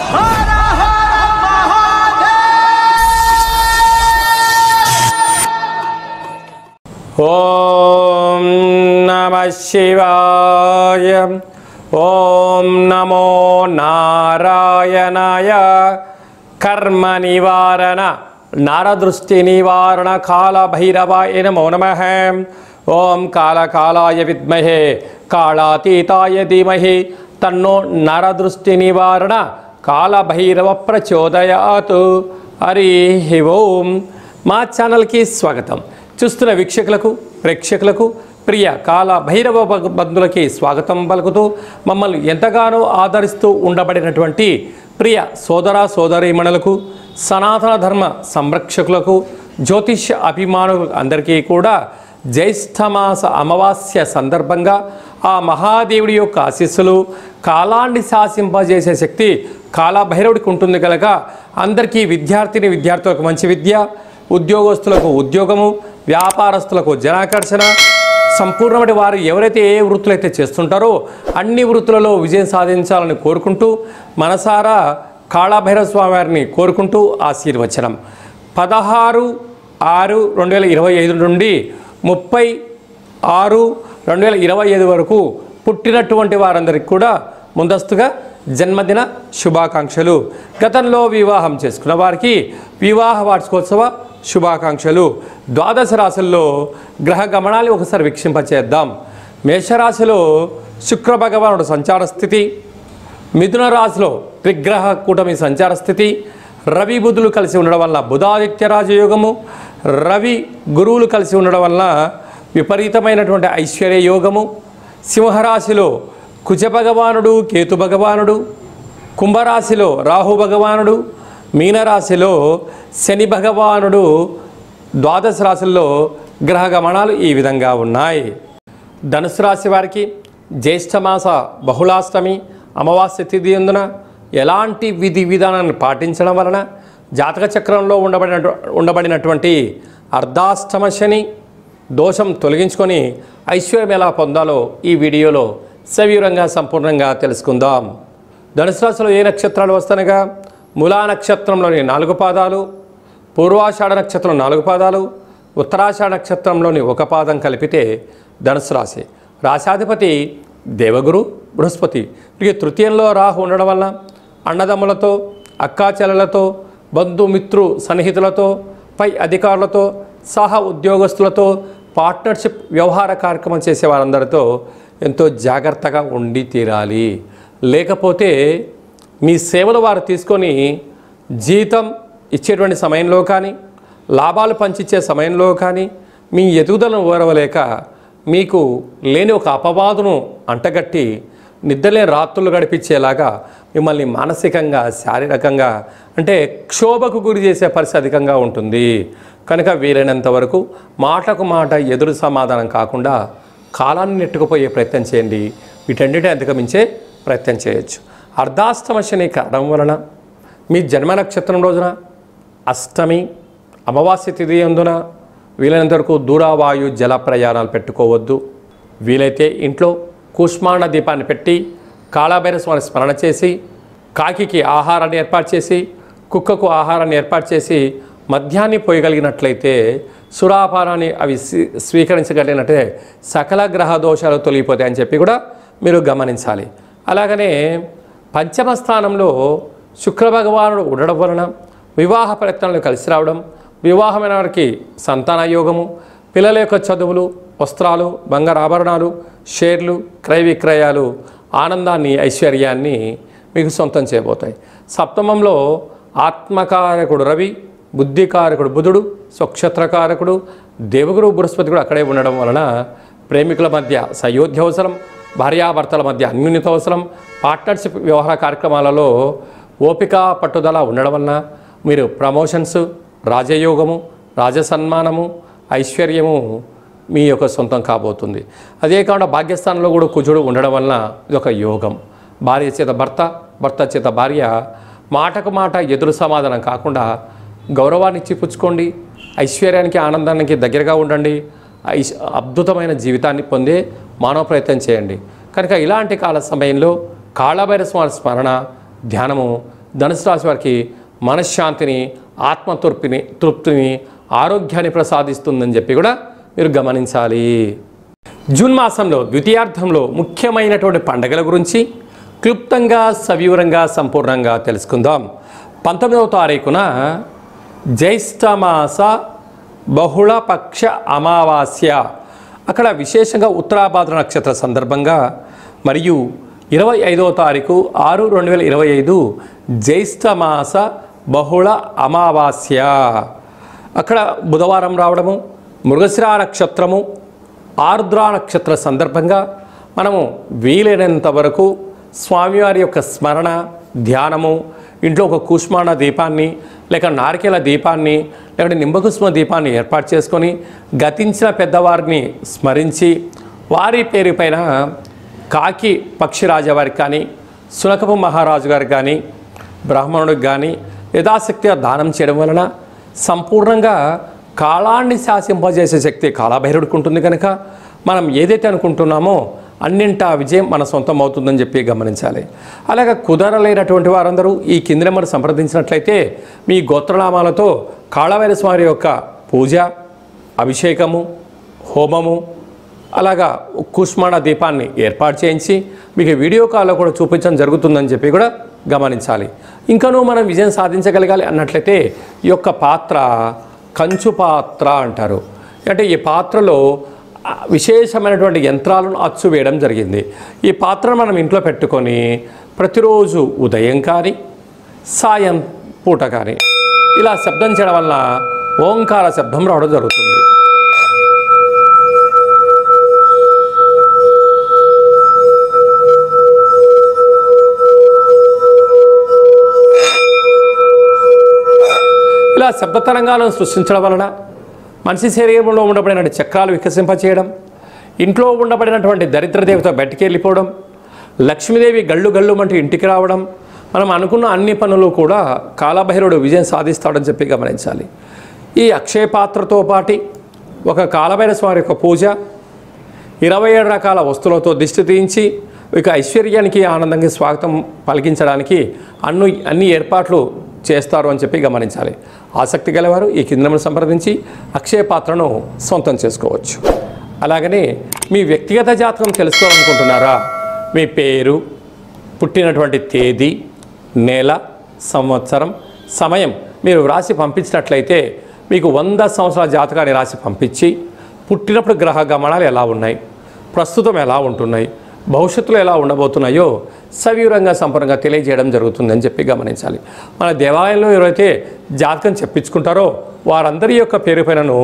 ఓం నమః శివాయ. ఓం నమో నారాయణాయ. కర్మ నివారణ నరదృష్టి నివారణ కాళభైరవాయ నమో నమః. ఓం కాళకాలాయ విద్మహే కాళాతీతాయ ధీమహి తన్నో నరదృష్టి నివారణ కాళభైరవ ప్రచోదయాత్. హరి ఓం. మా ఛానల్కి స్వాగతం. చూస్తున్న వీక్షకులకు ప్రేక్షకులకు ప్రియ కాల భైరవ బంధువులకి స్వాగతం పలుకుతూ మమ్మల్ని ఎంతగానో ఆదరిస్తూ ఉండబడినటువంటి ప్రియ సోదర సోదరీమణులకు సనాతన ధర్మ సంరక్షకులకు జ్యోతిష్య అభిమానులకు అందరికీ కూడా జ్యేష్ఠమాస అమావాస్య సందర్భంగా ఆ మహాదేవుడి యొక్క ఆశీస్సులు కాలాన్ని శాసింపజేసే శక్తి కాలభైరవుడికి ఉంటుంది కనుక అందరికీ విద్యార్థులకు మంచి విద్య, ఉద్యోగస్తులకు ఉద్యోగము, వ్యాపారస్తులకు జనాకర్షణ, సంపూర్ణమైన వారు ఎవరైతే ఏ వృత్తులు అయితే చేస్తుంటారో అన్ని వృత్తులలో విజయం సాధించాలని కోరుకుంటూ మనసారా కాళభైరవ స్వామి వారిని కోరుకుంటూ ఆశీర్వచనం. 16/6/2025 నుండి 30/6/2025 వరకు పుట్టినటువంటి వారందరికీ కూడా ముందస్తుగా జన్మదిన శుభాకాంక్షలు. గతంలో వివాహం చేసుకున్న వారికి వివాహ వార్షికోత్సవ శుభాకాంక్షలు. ద్వాదశ రాశుల్లో గ్రహ గమనాన్ని ఒకసారి వీక్షింపచేద్దాం. మేషరాశిలో శుక్ర భగవానుడు సంచార స్థితి, మిథున రాశిలో త్రిగ్రహ కూటమి సంచార స్థితి, రవి బుధులు కలిసి ఉండడం వల్ల బుధాదిత్య రాజయోగము, రవి గురువులు కలిసి ఉండడం వల్ల విపరీతమైనటువంటి ఐశ్వర్య యోగము. సింహరాశిలో కుజ భగవానుడు కేతు భగవానుడు, కుంభరాశిలో రాహు భగవానుడు, మీనరాశిలో శని భగవానుడు. ద్వాదశ రాశుల్లో గ్రహ గమనాలు ఈ విధంగా ఉన్నాయి. ధనుసు రాశి వారికి జ్యేష్ఠమాస బహుళాష్టమి అమావాస్య తిథి అందున ఎలాంటి విధి విధానాన్ని పాటించడం వలన జాతక చక్రంలో ఉండబడినటువంటి అర్ధాష్టమ శని దోషం తొలగించుకొని ఐశ్వర్యం ఎలా పొందాలో ఈ వీడియోలో సవివరంగా సంపూర్ణంగా తెలుసుకుందాం. ధనుసు రాశిలో ఏ నక్షత్రాలు వస్తానగా మూలా నక్షత్రంలోని 4 పాదాలు, పూర్వాషాఢ నక్షత్రం 4 పాదాలు, ఉత్తరాషాఢ నక్షత్రంలోని 1 పాదం కలిపితే ధనుసు రాశి. రాశాధిపతి దేవగురు బృహస్పతి. ఇక తృతీయంలో రాహు ఉండడం వల్ల అన్నదమ్ములతో, అక్కాచెల్లెలతో, బంధుమిత్రు సన్నిహితులతో, పై అధికారులతో, సహా ఉద్యోగస్తులతో, పార్ట్నర్షిప్ వ్యవహార కార్యక్రమం చేసే వారందరితో ఎంతో జాగ్రత్తగా ఉండి తీరాలి. లేకపోతే మీ సేవలు వారు తీసుకొని జీతం ఇచ్చేటువంటి సమయంలో కానీ, లాభాలు పంచిచ్చే సమయంలో కానీ మీ ఎదుగుదలను ఓరవలేక మీకు లేని ఒక అపవాదును అంటగట్టి నిద్రలేని రాత్రులు గడిపించేలాగా మిమ్మల్ని మానసికంగా, శారీరకంగా అంటే క్షోభకు గురి చేసే పరిస్థితి అధికంగా ఉంటుంది. కనుక వీలైనంత వరకు మాటకు మాట ఎదురు సమాధానం కాకుండా కాలాన్ని నెట్టుకుపోయే ప్రయత్నం చేయండి. వీటన్నిటిని అధిగమించే ప్రయత్నం చేయొచ్చు. అర్ధాష్టమ శని కారణం వలన మీ జన్మ నక్షత్రం రోజున అష్టమి అమావాస్య తిథి అందున వీలైనంత వరకు దూరవాయు జల ప్రయాణాలు పెట్టుకోవద్దు. వీలైతే ఇంట్లో కూష్మాండ దీపాన్ని పెట్టి కాళభైరవ స్వామిని స్మరణ చేసి, కాకికి ఆహారాన్ని ఏర్పాటు చేసి, కుక్కకు ఆహారాన్ని ఏర్పాటు చేసి మద్యాన్ని పోయగలిగినట్లయితే, సురాపానాన్ని అవి స్వీకరించగలిగినట్లయితే సకల గ్రహ దోషాలు తొలగిపోతాయని చెప్పి కూడా మీరు గమనించాలి. అలాగనే పంచమ స్థానంలో శుక్ర భగవానుడు ఉండడం వలన వివాహ ప్రయత్నాలు కలిసి రావడం, వివాహమైన వారికి సంతాన యోగము, పిల్లల యొక్క చదువులు, వస్త్రాలు, బంగారు ఆభరణాలు, షేర్లు, క్రయ విక్రయాలు ఆనందాన్ని, ఐశ్వర్యాన్ని మీకు సొంతం చేయబోతాయి. సప్తమంలో ఆత్మకారకుడు రవి, బుద్ధికారకుడు బుధుడు, స్వక్షత్రకారకుడు దేవగురు బృహస్పతి కూడా అక్కడే ఉండడం వలన ప్రేమికుల మధ్య సయోధ్య అవసరం, భార్యాభర్తల మధ్య అన్యోన్యత అవసరం. పార్ట్నర్షిప్ వ్యవహార కార్యక్రమాలలో ఓపిక పట్టుదల ఉండడం వలన మీరు ప్రమోషన్స్, రాజయోగము, రాజసన్మానము, ఐశ్వర్యము మీ యొక్క సొంతం కాబోతుంది. అదే కాకుండా భాగ్యస్థానంలో కూడా కుజుడు ఉండడం వలన ఇదొక యోగం. భార్య చేత భర్త, భర్త చేత భార్య మాటకు మాట ఎదురు సమాధానం కాకుండా గౌరవాన్ని ఇచ్చిపుచ్చుకోండి. ఐశ్వర్యానికి, ఆనందానికి దగ్గరగా ఉండండి. అద్భుతమైన జీవితాన్ని పొందే మానవ ప్రయత్నం చేయండి. కనుక ఇలాంటి కాల సమయంలో కాళభైరవ స్వామి స్మరణ, ధ్యానము ధనుసు రాశి వారికి మనశ్శాంతిని, తృప్తిని, ఆరోగ్యాన్ని ప్రసాదిస్తుందని చెప్పి కూడా మీరు గమనించాలి. జూన్ మాసంలో ద్వితీయార్థంలో ముఖ్యమైనటువంటి పండుగల గురించి క్లుప్తంగా, సవివరంగా, సంపూర్ణంగా తెలుసుకుందాం. 19వ తారీఖున జ్యేష్ఠమాస బహుళపక్ష అమావాస్య, అక్కడ విశేషంగా ఉత్తరాభాద్ర నక్షత్ర సందర్భంగా, మరియు 25వ తారీఖు 6/2025 జ్యేష్ఠమాస బహుళ అమావాస్య, అక్కడ బుధవారం రావడము, మృగశిర నక్షత్రము, ఆర్ద్ర నక్షత్ర సందర్భంగా మనము వీలైనంత వరకు స్వామివారి యొక్క స్మరణ, ధ్యానము, ఇంట్లో ఒక కూష్మాండ దీపాన్ని లేక నారికేల దీపాన్ని లేకపోతే నింబకుష్మ దీపాన్ని ఏర్పాటు చేసుకొని గతించిన పెద్దవారిని స్మరించి వారి పేరు పైన కాకి పక్షిరాజు వారికి కానీ, సునకపు మహారాజు గారికి కానీ, బ్రాహ్మణుడికి కానీ యథాశక్తిగా దానం చేయడం వలన సంపూర్ణంగా కాలాన్ని శాసింపజేసే శక్తి కాలభైరవుడికి ఉంటుంది. కనుక మనం ఏదైతే అనుకుంటున్నామో అన్నింటా విజయం మన సొంతం అవుతుందని చెప్పి గమనించాలి. అలాగే కుదరలేనటువంటి వారందరూ ఈ కింది నెంబర్ సంప్రదించినట్లయితే మీ గోత్రనామాలతో కాళభైరవ స్వామి యొక్క పూజ, అభిషేకము, హోమము, అలాగా కూష్మాండ దీపాన్ని ఏర్పాటు చేయించి మీకు వీడియో కాల్లో కూడా చూపించడం జరుగుతుందని చెప్పి కూడా గమనించాలి. ఇంకనూ మనం విజయం సాధించగలగాలి అన్నట్లయితే ఈ యొక్క పాత్ర కంచు పాత్ర అంటారు. అంటే ఈ పాత్రలో విశేషమైనటువంటి యంత్రాలను అచ్చు వేయడం జరిగింది. ఈ పాత్రను మనం ఇంట్లో పెట్టుకొని ప్రతిరోజు ఉదయం కానీ, సాయం పూట కానీ ఇలా శబ్దం చేయడం వల్ల ఓంకార శబ్దం రావడం జరుగుతుంది. ఇలా శబ్ద తరంగాలను సృష్టించడం వలన మనిషి శరీరంలో ఉండబడిన చక్రాలు వికసింపచేయడం, ఇంట్లో ఉండబడినటువంటి దరిద్ర దేవత బయటికి వెళ్ళిపోవడం, లక్ష్మీదేవి గళ్ళు గళ్ళు అంటూ ఇంటికి రావడం, మనం అనుకున్న అన్ని పనులు కూడా కాలభైరవుడు విజయం సాధిస్తాడని చెప్పి గమనించాలి. ఈ అక్షయ పాత్రతో పాటు ఒక కాలభైరవ స్వామి యొక్క పూజ, 27 రకాల వస్తువులతో దిష్టి తీయించి ఇక ఐశ్వర్యానికి, ఆనందంగా స్వాగతం పలికించడానికి అన్ని ఏర్పాట్లు చేస్తారు అని చెప్పి గమనించాలి. ఆసక్తి గలవారు ఈ కిందను సంప్రదించి అక్షయ పాత్రను సొంతం చేసుకోవచ్చు. అలాగనే మీ వ్యక్తిగత జాతకం తెలుసుకోవాలనుకుంటున్నారా? మీ పేరు, పుట్టినటువంటి తేదీ, నెల, సంవత్సరం, సమయం మీరు రాసి పంపించినట్లయితే మీకు 100 సంవత్సరాల జాతకాన్ని రాసి పంపించి పుట్టినప్పుడు గ్రహ గమనాలు ఎలా ఉన్నాయి, ప్రస్తుతం ఎలా ఉంటున్నాయి, భవిష్యత్తులో ఎలా ఉండబోతున్నాయో సవివరంగా సంపూర్ణంగా తెలియజేయడం జరుగుతుందని చెప్పి గమనించాలి. మన దేవాలయంలో ఎవరైతే జాతకం చెప్పించుకుంటారో వారందరి యొక్క పేరు పైనను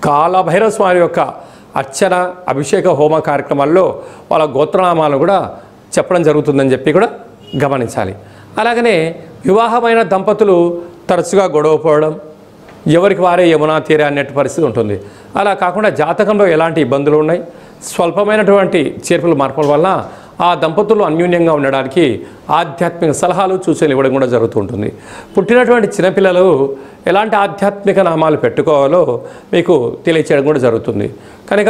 కాలభైరవ స్వామి యొక్క అర్చన, అభిషేక, హోమ కార్యక్రమాల్లో వాళ్ళ గోత్రనామాలు కూడా చెప్పడం జరుగుతుందని చెప్పి కూడా గమనించాలి. అలాగనే వివాహమైన దంపతులు తరచుగా గొడవ పడడం, ఎవరికి వారే యమునా తీరే అన్నట్టు పరిస్థితి ఉంటుంది. అలా కాకుండా జాతకంలో ఎలాంటి ఇబ్బందులు ఉన్నాయి, స్వల్పమైనటువంటి చేర్పులు మార్పుల వల్ల ఆ దంపతులు అన్యోన్యంగా ఉండడానికి ఆధ్యాత్మిక సలహాలు, సూచనలు ఇవ్వడం కూడా జరుగుతూ ఉంటుంది. పుట్టినటువంటి చిన్నపిల్లలు ఎలాంటి ఆధ్యాత్మిక నామాలు పెట్టుకోవాలో మీకు తెలియచేయడం కూడా జరుగుతుంది. కనుక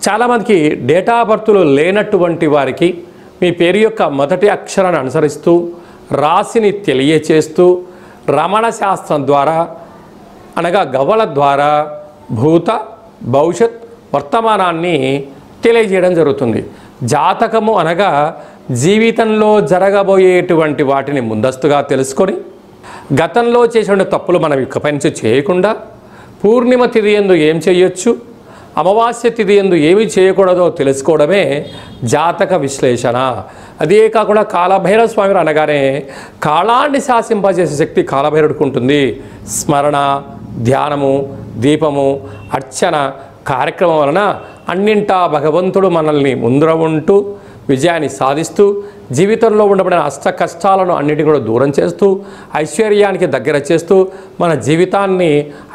చాలామందికి డేటా బర్త్లు లేనటువంటి వారికి మీ పేరు యొక్క మొదటి అక్షరాన్ని అనుసరిస్తూ రాశిని తెలియచేస్తూ రమణ శాస్త్రం ద్వారా అనగా గవ్వల ద్వారా భూత, భవిష్యత్, వర్తమానాన్ని తెలియజేయడం జరుగుతుంది. జాతకము అనగా జీవితంలో జరగబోయేటువంటి వాటిని ముందస్తుగా తెలుసుకొని గతంలో చేసిన తప్పులు మనం ఇకపై నుంచి చేయకుండా పూర్ణిమ తిథి యందు ఏం చేయొచ్చు, అమావాస్య తిథి యందు ఏమి చేయకూడదో తెలుసుకోవడమే జాతక విశ్లేషణ. అదే కాకుండా కాలభైరవ స్వామి అనగానే కాలాన్ని శాసింపజేసే శక్తి కాలభైరవుడికి ఉంటుంది. స్మరణ, ధ్యానము, దీపము, అర్చన కార్యక్రమం వలన అన్నింటా భగవంతుడు మనల్ని ముందర ఉంటూ విజయాన్ని సాధిస్తూ జీవితంలో ఉండబడిన అష్ట కష్టాలను అన్నిటిని కూడా దూరం చేస్తూ ఐశ్వర్యానికి దగ్గర చేస్తూ మన జీవితాన్ని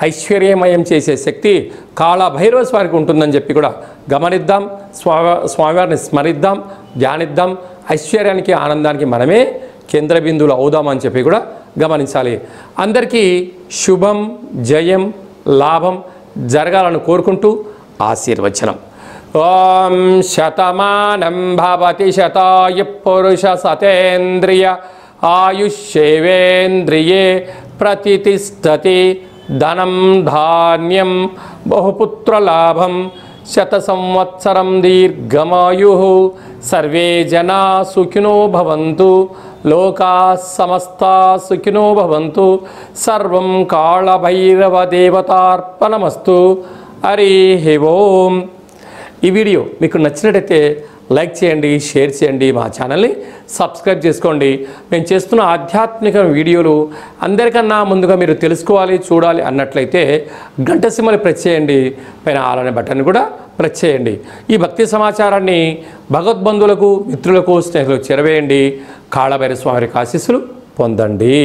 ఐశ్వర్యమయం చేసే శక్తి కాలభైరవ స్వామికి ఉంటుందని చెప్పి కూడా గమనిద్దాం. స్వామివారిని స్మరిద్దాం, ధ్యానిద్దాం. ఐశ్వర్యానికి, ఆనందానికి మనమే కేంద్ర బిందువులు అవుదామని చెప్పి కూడా గమనించాలి. అందరికీ శుభం, జయం, లాభం జరగాలని కోరుకుంటూ ఆశీర్వచనం. ఓం శతమానం భవతి శతాయు పురుష సతేంద్రియ ఆయుష్యేవేంద్రియే ప్రతిష్టతి ధనం ధాన్యం బహుపుత్రలాభం శత సంవత్సరం దీర్ఘమాయు సర్వే జనా సుఖినో భవంతు లోకా సమస్తా సుఖినో భవంతు సర్వం కాళభైరవ దేవతార్పణమస్తు. హరి ఓం. ఈ వీడియో మీకు నచ్చినట్టయితే లైక్ చేయండి, షేర్ చేయండి, మా ఛానల్ని సబ్స్క్రైబ్ చేసుకోండి. మేము చేస్తున్న ఆధ్యాత్మిక వీడియోలు అందరికన్నా ముందుగా మీరు తెలుసుకోవాలి, చూడాలి అన్నట్లయితే గంట సింబల్ ప్రెస్ చేయండి, పైన ఆల్ అనే బటన్ కూడా ప్రెస్ చేయండి. ఈ భక్తి సమాచారాన్ని భగవద్బంధువులకు, మిత్రులకు, స్నేహితులకు చేరవేయండి. కాళభైరవ స్వామి ఆశీస్సులు పొందండి.